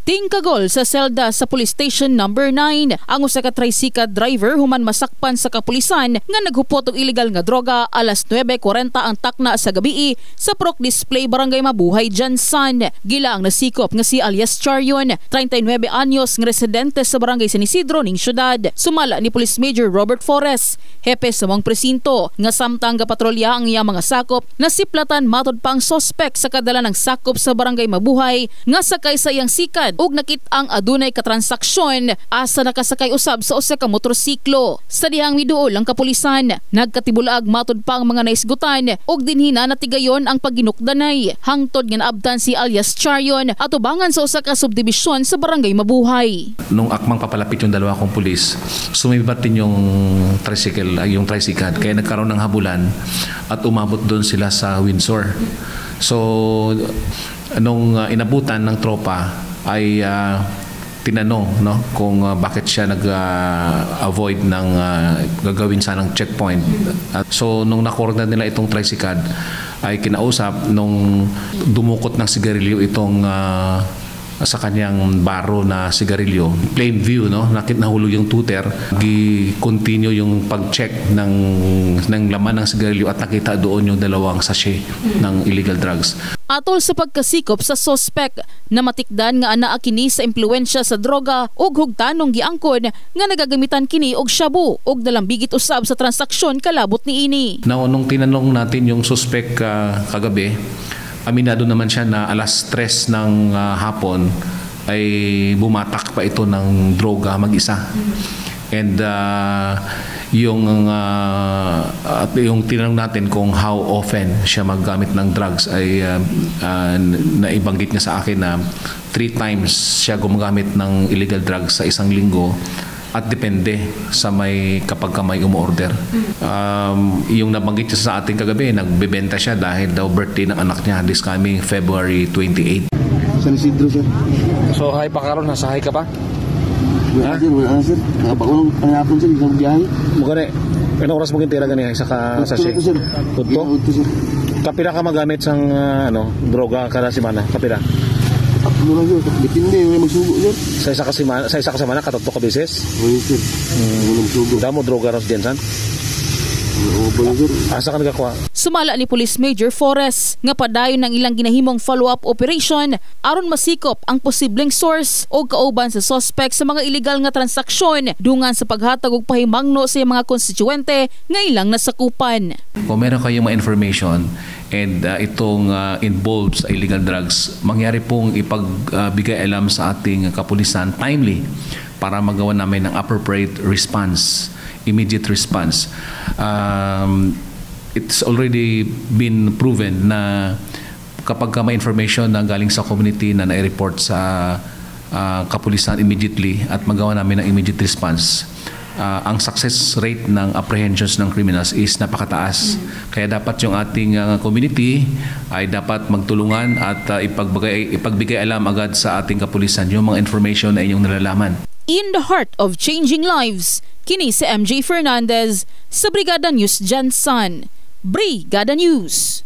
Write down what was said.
Tingkagol sa selda sa Police Station number 9 ang usa ka tricycle driver human masakpan sa kapulisan nga naghupot og illegal nga droga alas 9:40 ang takna sa gabii sa Proc Display Barangay Mabuhay, Jansan. Gila ang nasikop nga si alias Charion, 39 anyos nga residente sa Barangay San Isidro ning syudad. Sumala ni Police Major Robert Forres, hepe sa mong presinto, nga samtang gapatrolya ang iya mga sakop, nasiplatan matod pa ang sospek sa kadala ng sakop sa Barangay Mabuhay nga sakay sa iyang sikad ug nakit-ang adunay katransaksyon asa nakasakay usab sa usa ka motorsiklo. Sa dihang miduol ang kapulisan, nagkatibulag matod pa ang mga naisgutan ug dinhina natigayon ang pagginukdanay hangtod nga naabtan si alias Charion at ubangan sa usa ka subdibisyon sa Barangay Mabuhay. Nung akmang papalapit yung dalawa kong pulis, sumibat din yung tricycle kaya nagkaroon ng habulan at umabot doon sila sa Windsor. So nung inabutan ng tropa ay tinanong kung bakit siya nag-avoid ng gagawin sanang checkpoint. So nung nakorda nila itong tricycle ay kinausap nung dumukot ng sigarilyo itong sa kanyang baro na sigarilyo, plain view, nahulog yung tuter, gi-continue yung pag-check ng laman ng sigarilyo at nakita doon yung dalawang sachet ng illegal drugs. Atol sa pagkasikop sa sospek na matikdan nga anaa kini sa impluwensya sa droga ug hugtanong giangkon nga nagagamitan kini og shabu ug dalambigit usab sa transaksyon kalabot niini. Nung tinanong natin yung suspek kagabi, aminado naman siya na alas 3 ng hapon ay bumatak pa ito ng droga mag-isa. And yung tinanong natin kung how often siya maggamit ng drugs ay naibanggit niya sa akin na 3 times siya gumagamit ng illegal drugs sa isang linggo. At depende sa kapag may umorder. Yung nabanggit niya sa ating kagabi, nagbebenta siya dahil daw birthday ng anak niya this coming February 28. San Isidro, sir. So, hi pa karon, nasa hi ka pa? Wala, sir. Wala, sir. Nakapakulong panghapon, sir. Isang biyahe. Mugari, anong oras mo kintira ganiya? Isa ka sachet? Sir. Punto? Sir. Kapila ka magamit sang droga kada semana? Kapila? Ano lang, sir. Depende. May magsugo, sir. Sa isa ka semana, katato ka beses? Oo, sir. May magsugo. Damo droga ras diyan, san? Asa ka nagakuha? Sumala ni Police Major Forres nga padayon ng ilang ginahimong follow-up operation aron masikop ang posibleng source o kauban sa suspect sa mga illegal nga transaksyon dungan sa paghatag og pahimangno sa mga konstituente nga ilang nasakupan. Kung meron kayong mga information and itong involves illegal drugs, mangyari pong ipagbigay alam sa ating kapulisan timely para magawa namin ng appropriate response, immediate response. It's already been proven na kapag may information na galing sa community na nai-report sa kapulisan immediately at magawa namin ng immediate response, ang success rate ng apprehensions ng criminals is napakataas. Kaya dapat yung ating community ay dapat magtulungan at ipagbigay alam agad sa ating kapulisan yung mga information na inyong nalalaman. In the heart of changing lives, kini si MJ Fernandez sa Brigada News Jansan. Brigada News.